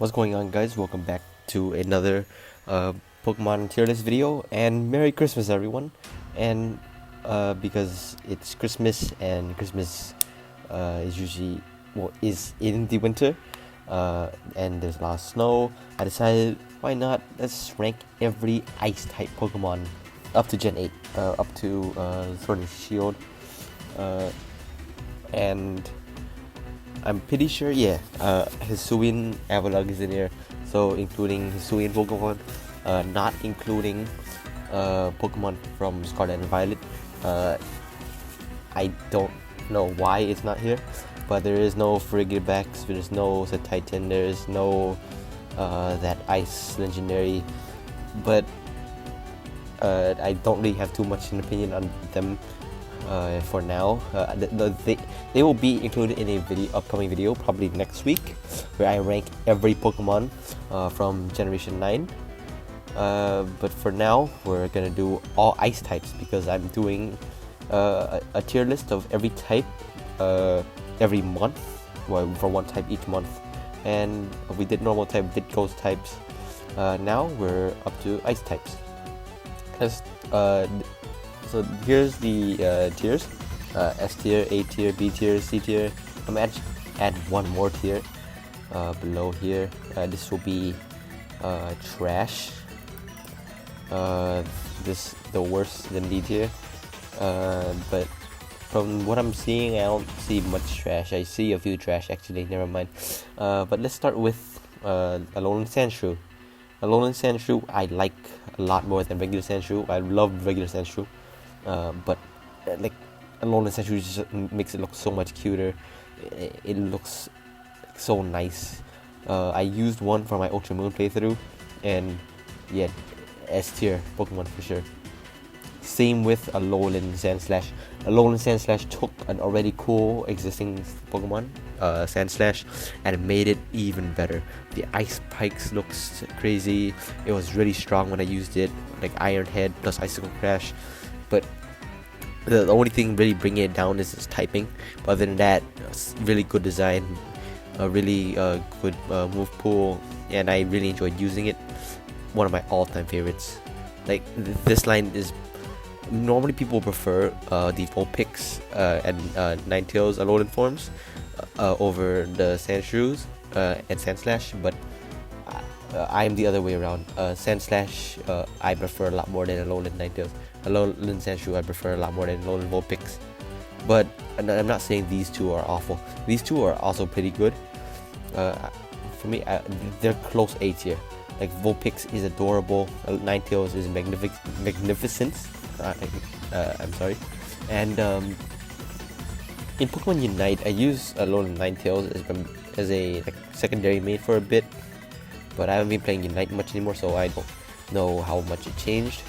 What's going on, guys? Welcome back to another Pokemon tier list video, and Merry Christmas, everyone. And because it's Christmas, and Christmas is usually is in the winter, and there's a lot of snow, I decided, why not, let's rank every Ice type Pokemon up to Gen 8, up to Sword and Shield, and I'm pretty sure, Hisuian Avalugg is in here, so including Hisuian Pokemon, not including Pokemon from Scarlet and Violet. I don't know why it's not here, but there is no Frigibax, there's no Titan, there's no that Ice Legendary, but I don't really have too much an opinion on them for now. They will be included in a upcoming video, probably next week, where I rank every Pokemon from Generation 9. But for now, we're gonna do all Ice types because I'm doing a tier list of every type every month, well, for one type each month. And we did normal type, did ghost types. Now we're up to Ice types. So here's the tiers: S tier, A tier, B tier, C tier. I'm gonna add one more tier below here. This will be trash. This the worst than D tier. But from what I'm seeing, I don't see much trash. I see a few trash actually. Never mind. But let's start with Alolan Sandshrew. Alolan Sandshrew I like a lot more than regular Sandshrew. I love regular Sandshrew. But like Alolan Sandshrew just makes it look so much cuter. It looks so nice. I used one for my Ultra Moon playthrough, and yeah, S tier Pokemon for sure. Same with Alolan Sandslash. Alolan Sandslash took an already cool existing Pokemon, Sandslash, and made it even better. The Ice Pikes looks crazy. It was really strong when I used it, like Iron Head plus Icicle Crash. But the only thing really bringing it down is its typing. But other than that, really good design, a really good move pool, and I really enjoyed using it. One of my all-time favorites. Like this line is normally people prefer the Vulpix and Ninetales Alolan forms over the Sandshrews and Sandslash, but I'm the other way around. Sandslash I prefer a lot more than Alolan Ninetales. Alolan Sandshrew I prefer a lot more than Alolan Vulpix. But I'm not saying these two are awful. These two are also pretty good. For me, they're close A tier. Like Vulpix is adorable, Ninetales is magnificent. I'm sorry. And in Pokemon Unite, I use Alolan Ninetales as a secondary main for a bit, but I haven't been playing Unite much anymore, so I don't know how much it changed.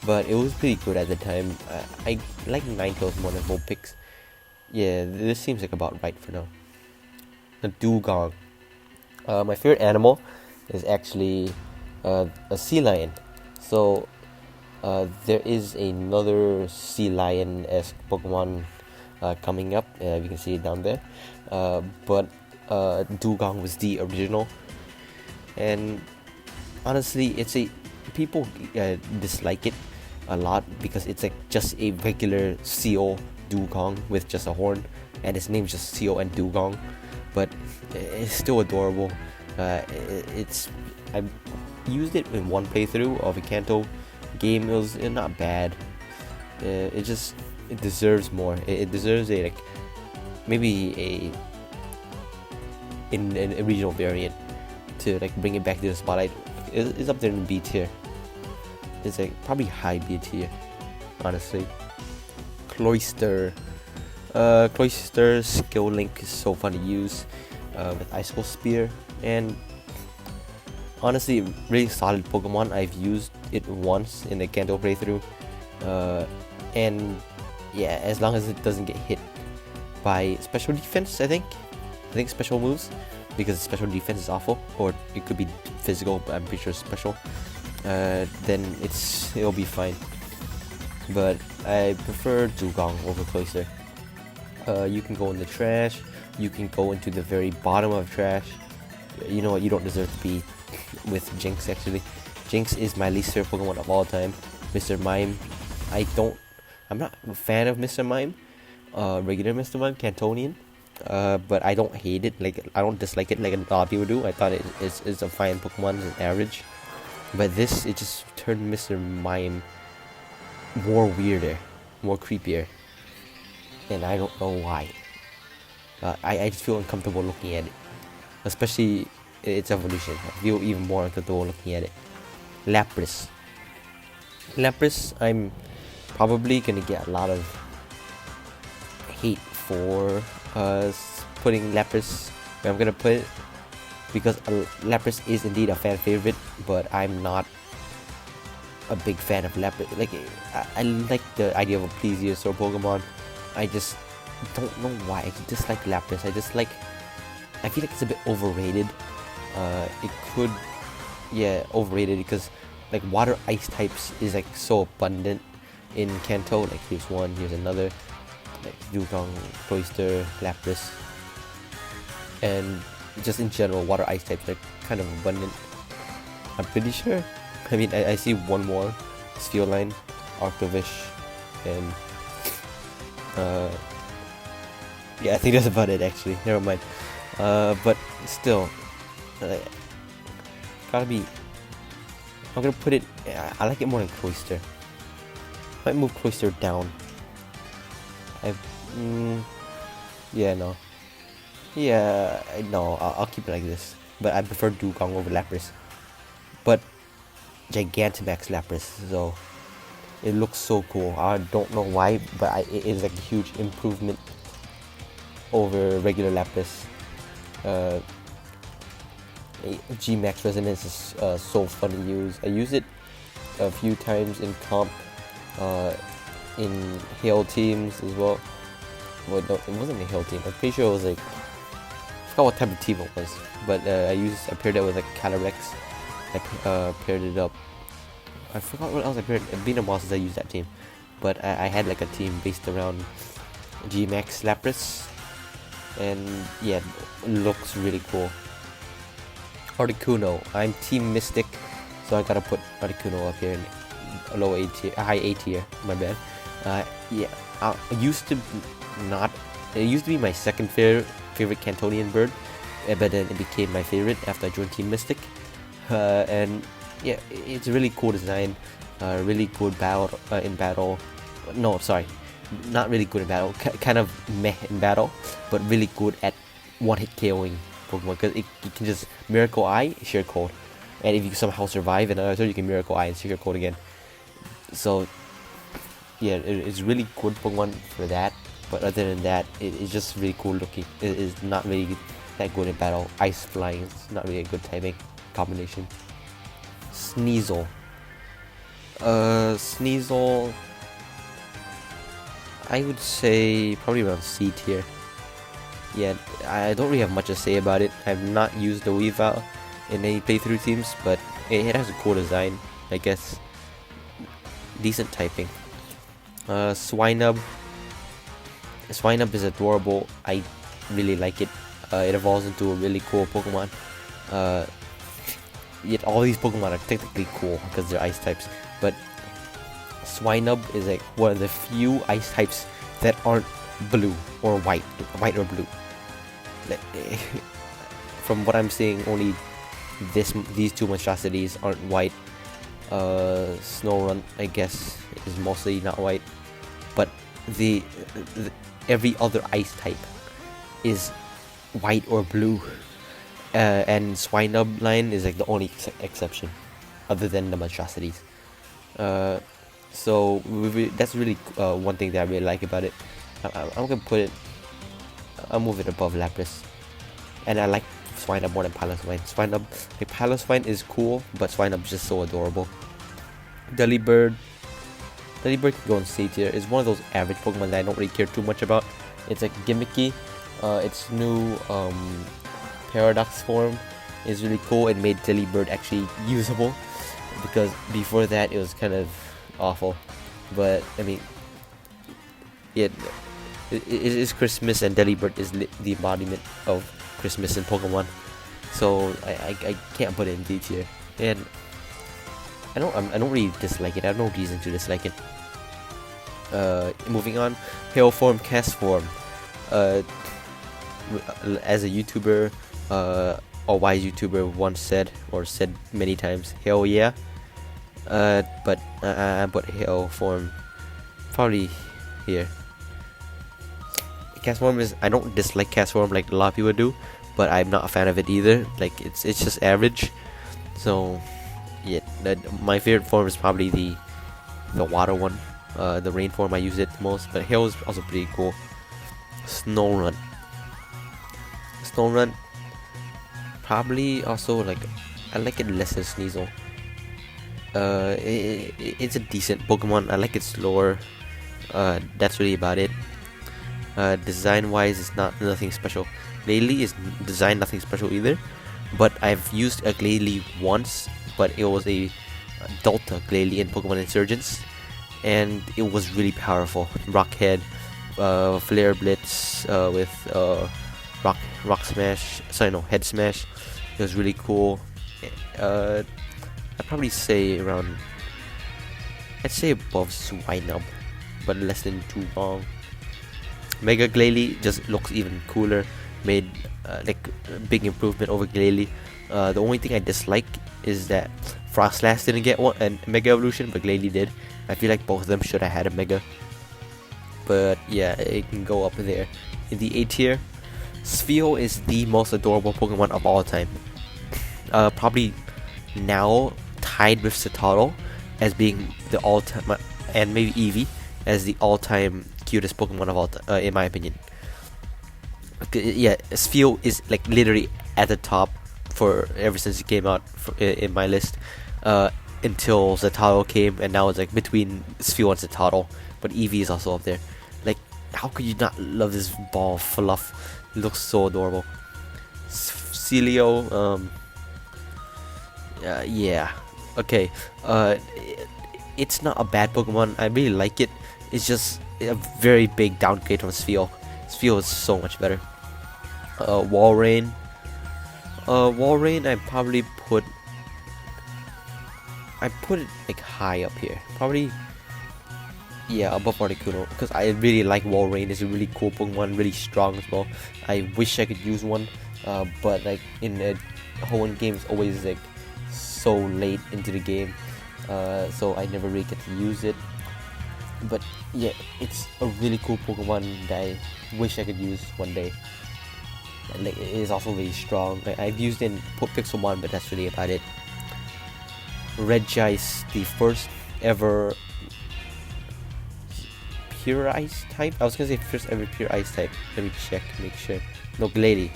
But it was pretty good at the time. I like Ninetales more than Vulpix. Yeah, this seems like about right for now. The Dugong. My favorite animal is actually a sea lion. So there is another sea lion-esque Pokemon coming up. You can see it down there. But Dugong was the original, and honestly, people dislike it a lot because it's like just a regular Seal Dugong with just a horn, and its name's just Seal and Dugong. But it's still adorable. I used it in one playthrough of a Kanto game. It was not bad. It deserves more. It deserves maybe a regional variant to bring it back to the spotlight. It's up there in B tier. It's probably high B tier, honestly. Cloyster. Cloyster skill link is so fun to use with Icicle Spear, and honestly, really solid Pokemon. I've used it once in the Kanto playthrough, and yeah, as long as it doesn't get hit by special defense, I think special moves, because special defense is awful, or it could be physical, but I'm pretty sure special. Then it'll be fine. But I prefer Dugong over Cloyster. You can go in the trash, you can go into the very bottom of trash, You know what? You don't deserve to be with Jinx. Actually, Jinx is my least favorite Pokemon of all time. Mr. Mime, I'm not a fan of Mr. Mime. Regular Mr. Mime, Cantonian. But I don't hate it. Like, I don't dislike it like a lot of people do. I thought it's a fine Pokemon, it's an average. But this, it just turned Mr. Mime more weirder, more creepier, and I don't know why. I just feel uncomfortable looking at it, especially its evolution. I feel even more uncomfortable looking at it. Lapras, I'm probably gonna get a lot of hate for putting Lapras where I'm gonna put it, because Lapras is indeed a fan favorite, but I'm not a big fan of Lapras. Like, I like the idea of a plesiosaur Pokemon. I just don't know why. I just like Lapras. I feel like it's a bit overrated. Overrated, because like water ice types is like so abundant in Kanto. Like, here's one, here's another, like Dugong, Cloyster, Lapras, and just in general water ice types are kind of abundant. I'm pretty sure. I mean, I see one more, Spheoline, Arctovish, and I think that's about it actually. Never mind. But still, gotta be. I'm gonna put it. I like it more than Cloyster. Might move Cloyster down. I'll keep it like this. But I prefer Dugong over Lapras. But Gigantamax Lapras, so it looks so cool. I don't know why, but it is like a huge improvement over regular Lapras. G-Max Resonance is so fun to use. I use it a few times in comp, in Hail teams as well. Well, no, it wasn't a Hail team. I'm pretty sure it was like, I forgot what type of team it was, but I paired it with like Calyrex. I paired it up. I forgot what else I paired. It's been a while since I used that team, but I had like a team based around G-Max Lapras, and yeah, it looks really cool. Articuno, I'm Team Mystic, so I gotta put Articuno up here in low A tier, high A tier. My bad. It used to be my second favorite Cantonian bird, but then it became my favorite after I joined Team Mystic. And yeah, it's a really cool design, really good battle in battle. No, sorry, not really good in battle. Kind of meh in battle, but really good at one-hit KOing Pokemon, because it can just Miracle Eye, Sheer Cold, and if you somehow survive another turn, you can Miracle Eye and Sheer Cold again. So yeah, it's really good Pokemon for that. But other than that, it's just really cool looking. It is not really that good in battle. Ice Flying is not really a good typing combination. Sneasel. Sneasel, I would say probably around C tier. Yeah, I don't really have much to say about it. I've not used the Weavile in any playthrough teams, but it has a cool design, I guess. Decent typing. Swinub. Swinub is adorable. I really like it. It evolves into a really cool Pokemon. Yet all these Pokemon are technically cool because they're ice types, but Swinub is like one of the few ice types that aren't blue or white or blue. From what I'm seeing, only these two monstrosities aren't white. Snorunt, I guess, is mostly not white, but the every other ice type is white or blue. And Swinub line is like the only exception, other than the monstrosities. So that's really one thing that I really like about it. I'm gonna put it. I'll move it above Lapras, and I like Swinub more than Piloswine. Piloswine is cool, but Swinub is just so adorable. Delibird can go in C tier. It's one of those average Pokemon that I don't really care too much about. It's like gimmicky. Its new Paradox form is really cool and made Delibird actually usable, because before that it was kind of awful. But I mean, it is Christmas, and Delibird is the embodiment of Christmas in Pokemon. so I can't put it in D tier. And I don't really dislike it. I have no reason to dislike it. Moving on, Hail Form, Cast Form. As a YouTuber, a wise YouTuber once said, or said many times, hell yeah. But I put Hail Form probably here. Cast Form is, I don't dislike Cast Form like a lot of people do, but I'm not a fan of it either. Like it's just average. So yeah, my favorite form is probably the water one, the rain form. I use it the most, but Hail is also pretty cool. Snow Run, probably also like, I like it less than Sneasel. It's a decent Pokemon. I like its lore. That's really about it. Design wise, it's nothing special. Glalie is designed nothing special either, but I've used a Glalie once, but it was a Delta Glalie in Pokemon Insurgence, and it was really powerful. Rock Head, Flare Blitz with Rock Smash. Sorry, no, Head Smash. It was really cool. I'd probably say around, I'd say above Swinub, but less than too long. Mega Glalie just looks even cooler. Made like a big improvement over Glalie. The only thing I dislike is that Frostlass didn't get one and Mega Evolution, but Glalie did. I feel like both of them should have had a Mega. But yeah, it can go up there. In the A tier, Spheal is the most adorable Pokemon of all time. Probably now tied with Citadel as being the all-time, and maybe Eevee as the all-time cutest Pokemon of all time, in my opinion. Yeah, Spheal is like literally at the top for ever since it came out in my list, until Citadel came, and now it's like between Spheal and Citadel. But Eevee is also up there. Like, how could you not love this ball of fluff? It looks so adorable. Celio, yeah, okay. It's not a bad Pokemon. I really like it. It's just a very big downgrade from Spheal. Spheal is so much better. Walrein. Walrein, I probably put it like high up here. Probably, yeah, above Articuno, because I really like Walrein. It's a really cool Pokemon, really strong as well. I wish I could use one, but like in a whole game, it's always like so late into the game, so I never really get to use it. But yeah, it's a really cool Pokemon that I wish I could use one day. And like, it is also really strong. I've used it in Pixelmon, but that's really about it. Regice, the first ever pure ice type. I was gonna say first ever pure ice type. Let me check to make sure. No, Glalie.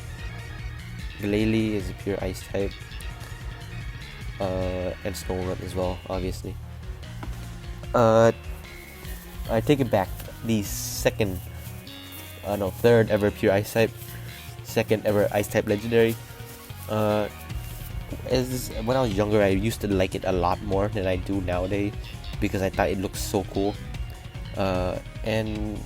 Glalie is a pure ice type. And Snorunt as well, obviously. I take it back. The third ever pure ice type, second ever ice type legendary. When I was younger, I used to like it a lot more than I do nowadays because I thought it looked so cool. And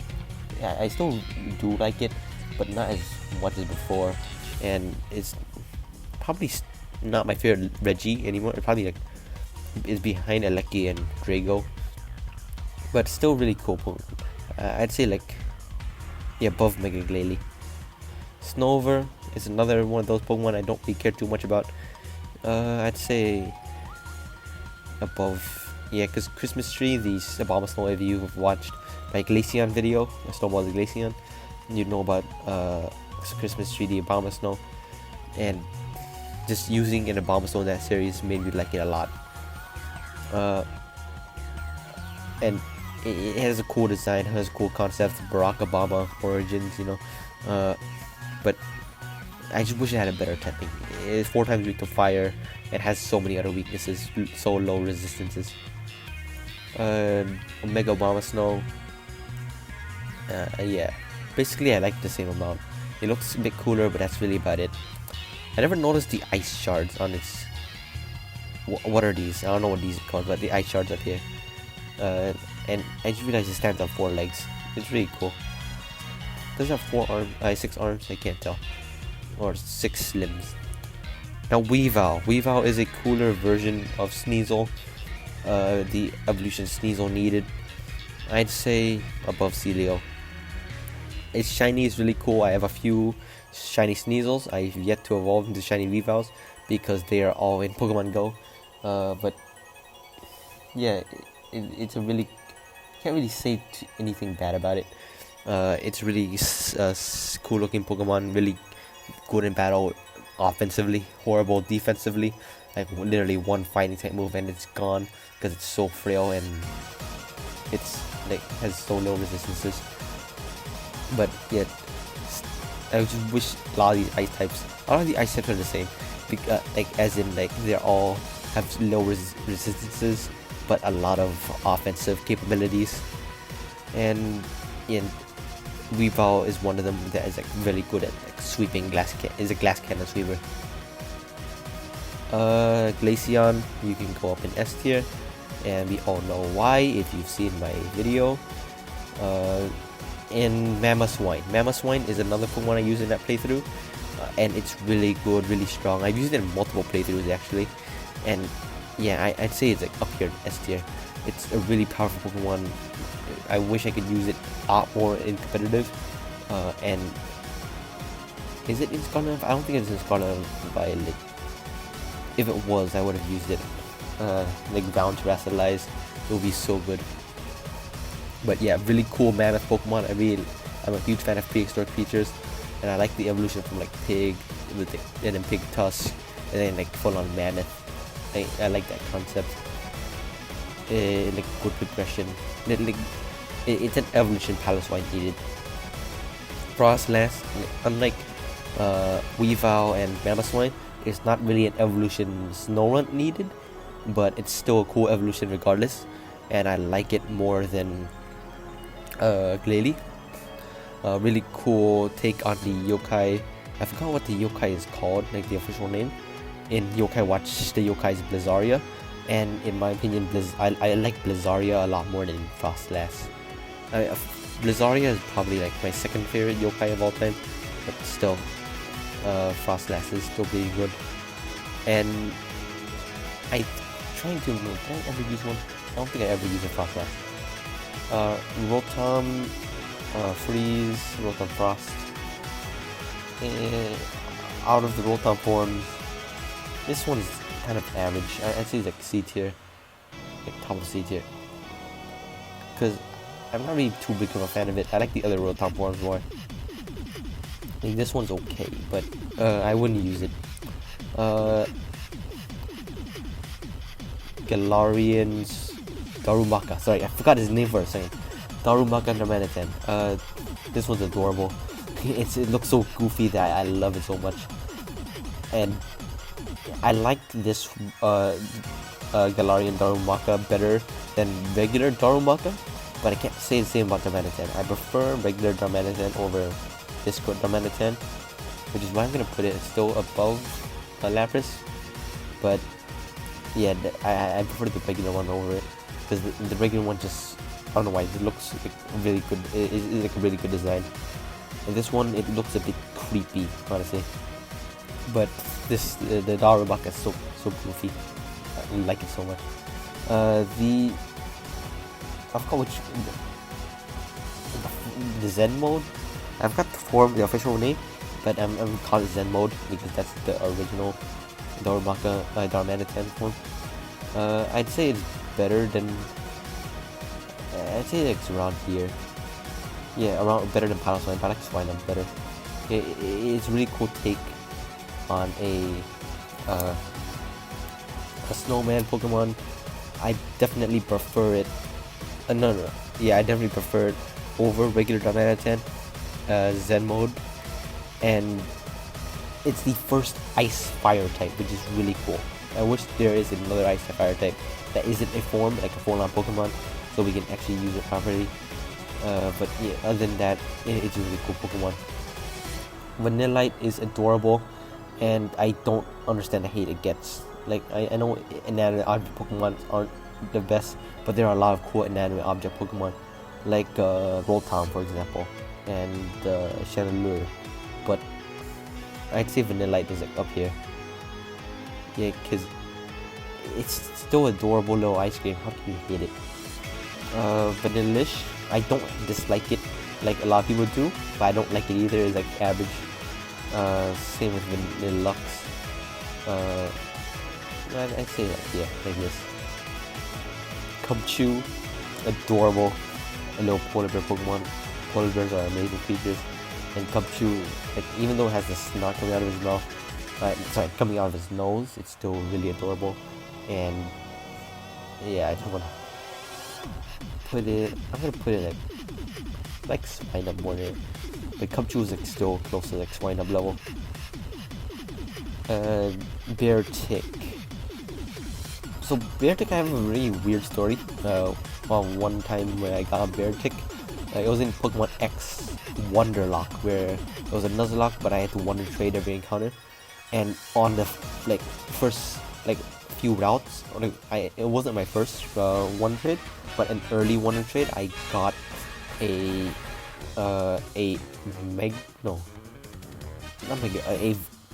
yeah, I still do like it, but not as much as before. And it's probably not my favorite Reggie anymore. It probably like is behind Aleki and Drago, but still really cool Pokemon. I'd say like, yeah, above Mega Glalie. Snover is another one of those Pokemon I don't really care too much about. I'd say above, yeah, because Christmas Tree, the Abomasnow, if you've watched my Glaceon video, Snowball the Glaceon, you know about Christmas Tree, the Abomasnow, and just using an Abomasnow in that series made me like it a lot. And it has a cool design, has a cool concept, Barack Obama origins, you know. But I just wish it had a better typing. It's 4 times weak to fire. It has so many other weaknesses, so low resistances. Omega Abomasnow. Yeah, basically I like the same amount. It looks a bit cooler, but that's really about it. I never noticed the ice shards on its. What are these? I don't know what these are called, but the ice shards up here. And I just realized it stands on 4 legs. It's really cool. Does it have 4 arms? 6 arms? I can't tell. Or 6 limbs. Now Weavile is a cooler version of Sneasel. The evolution Sneasel needed, I'd say above Celio. Its shiny is really cool. I have a few shiny Sneasels. I've yet to evolve into shiny Weaviles because they are all in Pokemon Go. But yeah, it's a really, can't really say anything bad about it. It's really cool looking Pokemon, really good in battle offensively, horrible defensively. Like literally one fighting type move and it's gone because it's so frail and it's like has so low resistances. But yet, I just wish a lot of the ice types are the same, like as in like they're all have low resistances but a lot of offensive capabilities, and Weavile is one of them that is like really good at like sweeping is a glass cannon sweeper. Glaceon, you can go up in S tier, and we all know why if you've seen my video. And Mamoswine is another Pokemon I use in that playthrough, and it's really good, really strong. I've used it in multiple playthroughs actually, and yeah, I'd say it's like up here in S tier. It's a really powerful Pokemon. I wish I could use it a lot more in competitive. And is it in Scarlet? I don't think it's in Scarlet Violet. If it was, I would have used it. Like bound to Terrasilize, it would be so good. But yeah, really cool mammoth Pokemon. I'm a huge fan of prehistoric creatures, and I like the evolution from like pig and then pig tusk, and then like full on mammoth. I like that concept. Like good progression. It's an evolution Paloswine needed. Frostlass, unlike Weavile and Mamoswine, is not really an evolution Snorunt needed, but it's still a cool evolution regardless, and I like it more than Glalie. Really cool take on the yokai. I forgot what the yokai is called, like the official name. In Yokai Watch, the yokai is Blizzaria, and in my opinion, I like Blizzaria a lot more than Frostlass. Blizzaria is probably like my second favorite yokai of all time, but still, Frostlass is still pretty good. And I'm trying to remember, did I ever use one? I don't think I ever used a Frostlass. Rotom, Freeze, Rotom Frost. Out of the Rotom forms, this one's kind of average. I'd say it's like C tier, like top of C tier. Because I'm not really too big of a fan of it. I like the other Rotom forms more. Like this one's okay, but I wouldn't use it. Galarian's Darumaka. Sorry, I forgot his name for a second. Darumaka Darmanitan. This one's adorable. It looks so goofy that I love it so much. And I like this Galarian Darumaka better than regular Darumaka, but I can't say the same about Darmanitan. I prefer regular Darmanitan over Discord Darmanitan, which is why I'm gonna put it still above Lapras. But yeah, I prefer the regular one over it, because the regular one just, I don't know why, it looks like really good. It's like a really good design. And this one, it looks a bit creepy, honestly. But the Darumaka is so goofy. I like it so much. I forgot which the Zen mode. I forgot the official name, but I'm calling it Zen mode because that's the original Darumaka Darmanitan form. I'd say it's better than. I'd say it's around here. Yeah, around better than Paloswine. Paloswine is better. It's a really cool take on a snowman Pokemon. I definitely prefer it. No. Yeah, I definitely prefer it over regular Darmanitan, Zen mode, and it's the first Ice Fire type, which is really cool. I wish there is another Ice Fire type that isn't a form, like a full-on Pokemon, so we can actually use it properly. But yeah, other than that, it's a really cool Pokemon. Vanillite is adorable, and I don't understand the hate it gets. Like, I know inanimate object Pokemon aren't the best, but there are a lot of cool inanimate object Pokemon, like Rotom, for example, and Chandelure. But I'd say Vanillite is like up here. Yeah, because it's still adorable little ice cream. How can you hate it? Vanillish. I don't dislike it like a lot of people do, but I don't like it either. It's like average. Same with Vanillux. I'd say like, yeah, like this. Cubchoo, adorable. A little polar bear Pokemon. Polar bears are amazing creatures. And Cubchoo, like, even though it has the snot coming out of his mouth, coming out of his nose, it's still really adorable. And yeah, I just wanna put it. I'm gonna put it like Swinub more than. But Cubchoo is like still close to like Swinub level. Beartic. So Beartic, I have a really weird story. One time when I got a Beartic, it was in Pokemon X Wonderlock, where it was a Nuzlocke, but I had to Wonder Trade every encounter. And on the first few routes, it wasn't my first Wonder Trade, but an early Wonder Trade, I got a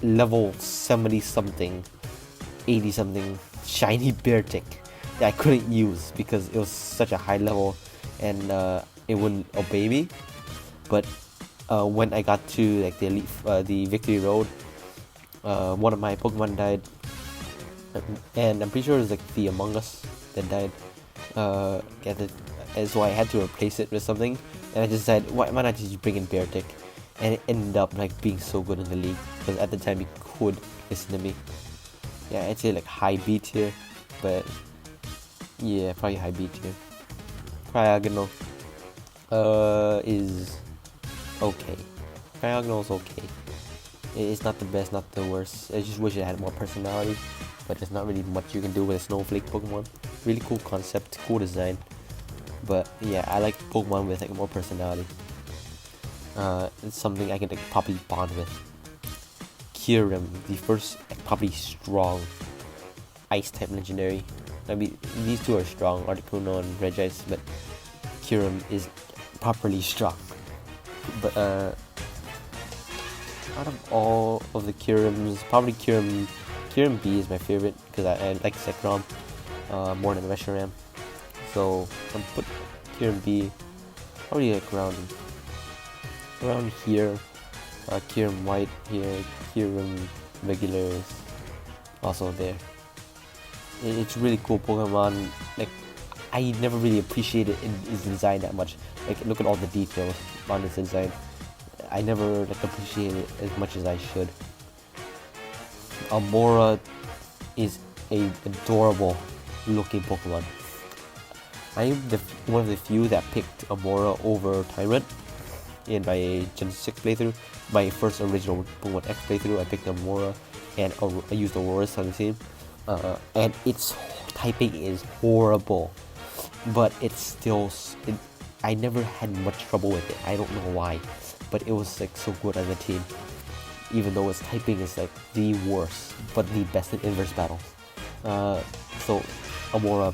level 70 something, 80 something shiny Beartic that I couldn't use because it was such a high level and it wouldn't obey me. But when I got to like the Victory Road, one of my Pokemon died, and I'm pretty sure it was like the Among Us that died. And so I had to replace it with something, and I decided why not just bring in Beartic, and it ended up like being so good in the league because at the time he could listen to me. Yeah, I'd say like high B tier, but yeah, probably high B tier. Cryogonal is okay. Cryogonal is okay. It's not the best, not the worst. I just wish it had more personality, but there's not really much you can do with a snowflake Pokemon. Really cool concept, cool design, but yeah, I like Pokemon with like more personality. It's something I can like probably bond with. Kyurem, the first probably strong Ice type legendary. I mean, these two are strong, Articuno and Regice, but Kyurem is properly strong. But out of all of the Kyurems, probably Kyurem B is my favorite because I like Zekrom more than Reshiram. So I'm put Kyurem B probably like around here. Kyurem White here, Kyurem regular is also there. It's really cool Pokemon. Like, I never really appreciated its design that much. Like, look at all the details on its design. I never like appreciate it as much as I should. Amora is a adorable looking Pokemon. I am one of the few that picked Amora over Tyrant in my Gen 6 playthrough. My first original Pokemon X playthrough, I picked Amora and I used Auroras on the team. And its typing is horrible, but it's still. I never had much trouble with it. I don't know why, but it was like so good on the team. Even though its typing is like the worst, but the best in inverse battles. So Amora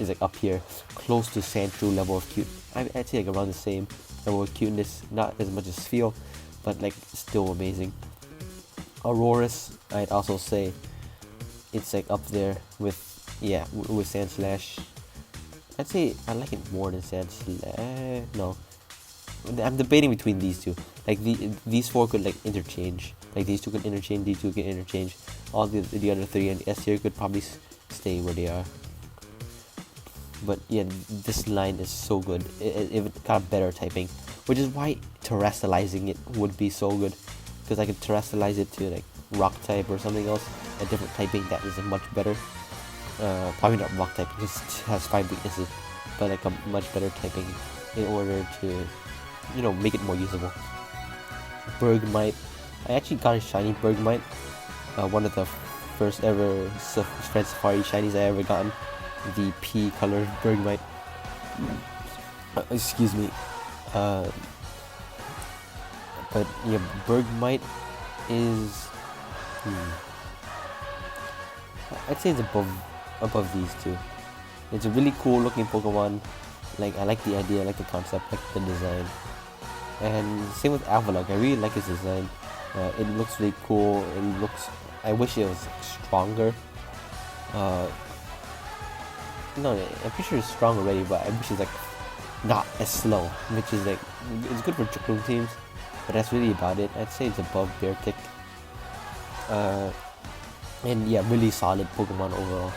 is like up here, close to Sandshrew level of cute. I'd say like around the same level of cuteness, not as much as Feel, but like still amazing. Auroras, I'd also say it's like up there with with Sandslash. I'd say I like it more than Sandslash. No, I'm debating between these two. Like these four could like interchange. Like these two could interchange. These two could interchange. All the other three and the S tier could probably stay where they are. But yeah, this line is so good. It got better typing, which is why terrestrializing it would be so good. Because I could terrestrialize it to like rock type or something else, a different typing that is much better. Probably not rock type because it has 5 weaknesses, but like a much better typing in order to, make it more usable. Bergmite, I actually got a shiny Bergmite, one of the first ever Friend Safari shinies I ever gotten, the P color Bergmite. Excuse me. But yeah, Bergmite is. I'd say it's above these two. It's a really cool looking Pokemon. Like I like the idea, I like the concept, I like the design. And same with Avalok. I really like his design. It looks really cool. I wish it was stronger. No, I'm pretty sure it's strong already, but I wish it's like not as slow, which is like it's good for trick room teams, but that's really about it. I'd say it's above Beartic. And yeah, really solid Pokemon overall,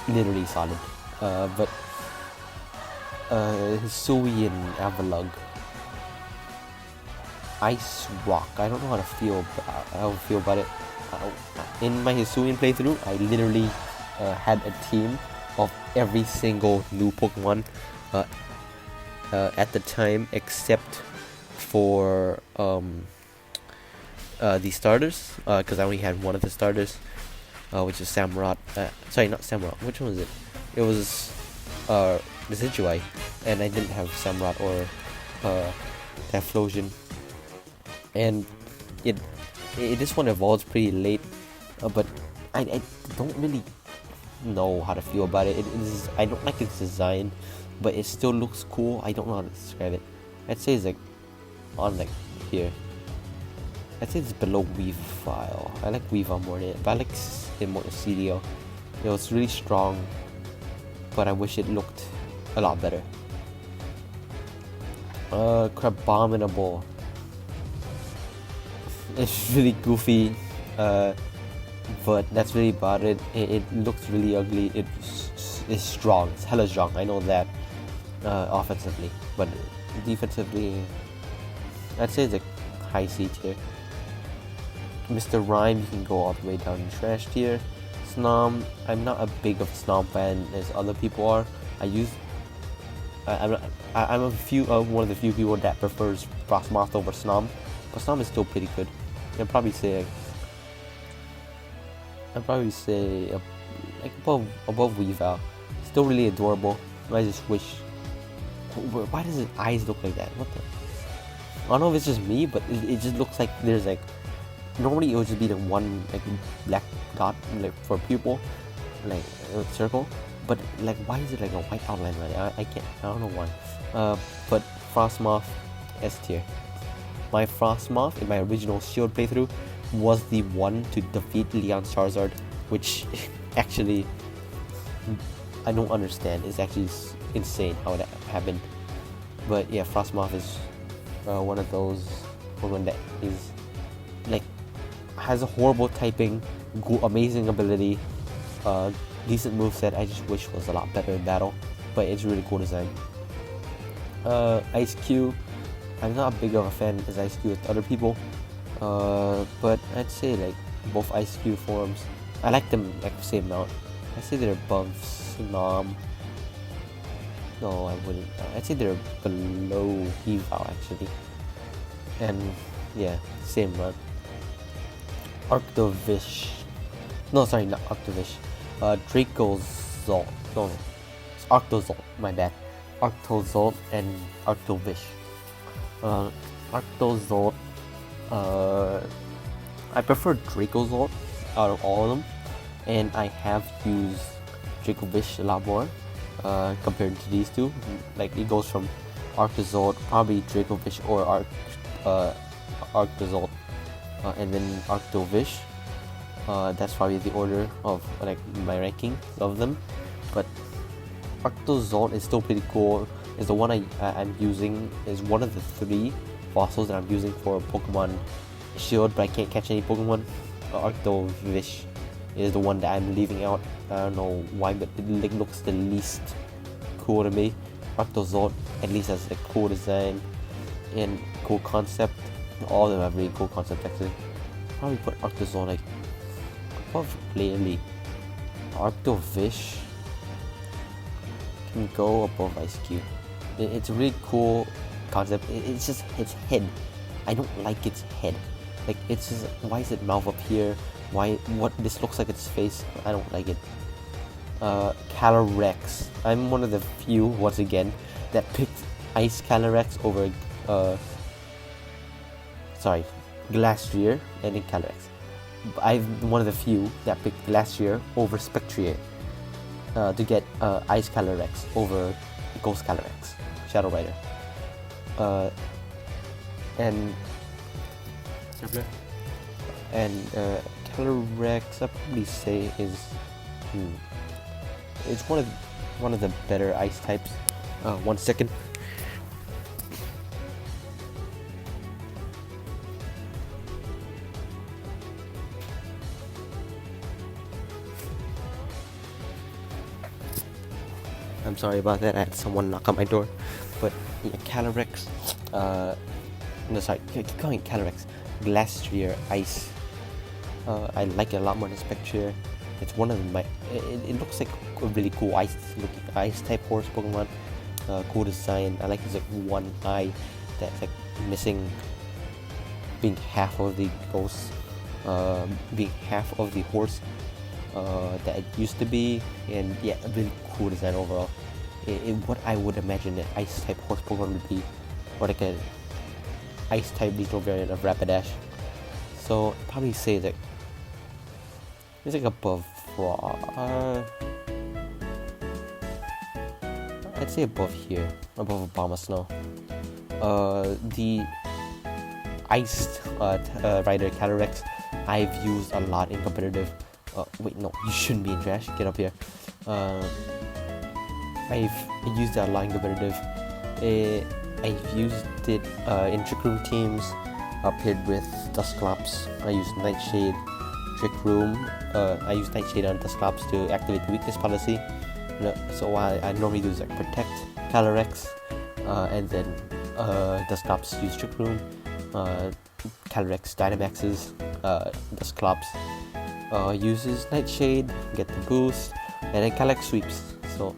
literally solid. But Hisui and Avalugg, Ice Rock. I don't know how to feel. How to feel about it. In my Hisuian playthrough, I literally had a team of every single new Pokemon at the time, except for the starters, because I only had one of the starters, which is Samurott. Sorry, not Samurott. Which one was it? It was Decidueye, and I didn't have Samurott or Typhlosion. And this one evolves pretty late, but I don't really know how to feel about it. I don't like its design, but it still looks cool. I don't know how to describe it. I'd say it's like on like here. I'd say it's below Weavile. I like Weavile more than it, but I like it more than CDO. It was really strong, but I wish it looked a lot better. Crabominable. It's really goofy, but that's really about it. It looks really ugly. It's strong. It's hella strong. I know that. Offensively, but defensively, I'd say it's a high C tier. Mr. Rhyme, you can go all the way down in trash tier. Snom, I'm not a big of Snom fan as other people are. I'm one of the few people that prefers Frostmoth over Snom, but Snom is still pretty good. I'd probably say like above Weavile. Still really adorable. I just wish. Why does his eyes look like that? What the? I don't know if it's just me, but it just looks like there's like. Normally it would just be the one like black dot like for pupil, like circle. But like, why is it like a white outline? Right? I don't know why. But Frostmoth S tier. My Frostmoth in my original Shield playthrough was the one to defeat Leon Charizard, which actually I don't understand. It's actually insane how that happened. But yeah, Frostmoth is one of those Pokemon that is like has a horrible typing, amazing ability, decent moveset. I just wish was a lot better in battle, but it's really cool design. Ice Cube, I'm not big of a fan as Ice Cube with other people, but I'd say like both Ice Cube forms, I like them like the same amount. I'd say they're above Snom. No, I wouldn't. I'd say they're below Weavile actually. And yeah, same amount. Arctovish. No, sorry, not Arctovish. Dracozolt. No, it's Arctozolt. My bad. Arctozolt and Arctovish. Arctozolt. I prefer Dracozolt out of all of them, and I have used Dracovish a lot more compared to these two. Like it goes from Arctozolt, probably Dracovish or Arctozolt, and then Arctovish. That's probably the order of like my ranking of them. But Arctozolt is still pretty cool. Is the one I'm using. Is one of the 3 fossils that I'm using for Pokemon Shield, but I can't catch any Pokemon. Arctovish is the one that I'm leaving out. I don't know why, but it looks the least cool to me. Arctozolt at least has a cool design and cool concept. All of them have really cool concept actually. Probably put Arctozolt like above clearly. Arctovish can go above Ice Cube. It's a really cool concept. It's just its head. I don't like its head. Like it's just, why is it mouth up here? What this looks like its face? I don't like it. Calyrex. I'm one of the few, once again, that picked Ice Calyrex over Glastrier and then Calyrex. I'm one of the few that picked Glastrier over Spectrier to get Ice Calyrex over Ghost Calyrex, Shadow Rider. Calyrex, I'd probably say is it's one of the better ice types. 1 second. I'm sorry about that. I had someone knock on my door. But yeah, Calyrex. No, sorry. I keep calling it Calyrex. Glastrier Ice. I like it a lot more than Spectrier. It's one of my. It looks like a really cool looking ice type horse Pokemon. Cool design. I like his like one eye that's like missing, being half of the ghost, being half of the horse that it used to be, and yeah, a really cool design overall. What I would imagine an ice type horse Pokemon would be, or like an ice type regional variant of Rapidash. So I'd probably say that it's like above. I'd say above here, above Abomasnow. The Ice Rider Calyrex I've used a lot in competitive. Wait, no, you shouldn't be in trash. Get up here. I've used it a lot in competitive. I've used it in Trick Room teams, paired with Dusclops. I used Nightshade, Trick Room. I use Nightshade on Dusclops to activate the weakness policy. So what I normally do is like protect Calyrex, and then Dusclops use Trick Room. Calyrex Dynamaxes, Dusclops uses Nightshade, get the boost, and then Calyrex sweeps. So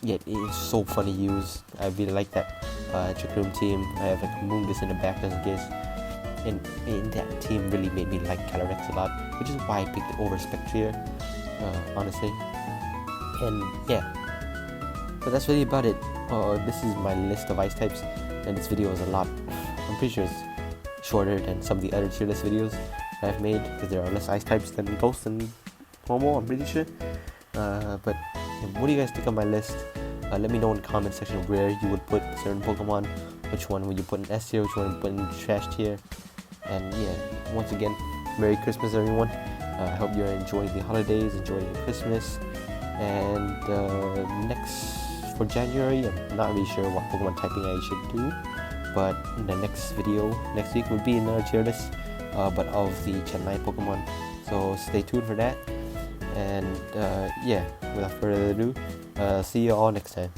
yeah, it's so fun to use. I really like that Trick Room team. I have like a Moongus in the back just in case. And that team really made me like Calyrex a lot, which is why I picked it over Spectrier, honestly. And yeah, so that's really about it. This is my list of ice types, and this video is a lot. I'm pretty sure it's shorter than some of the other tier list videos I've made, because there are less ice types than Ghost and Homo, I'm pretty sure. But what do you guys think of my list? Let me know in the comment section where you would put certain Pokemon. Which one would you put in S tier, which one would you put in trash tier. And yeah, once again, Merry Christmas everyone. I hope you're enjoying the holidays, enjoying Christmas. And for January, I'm not really sure what Pokemon typing I should do, but in the next video next week would be another tier list, but of the Gen 9 Pokemon. So stay tuned for that. And yeah, without further ado, see you all next time.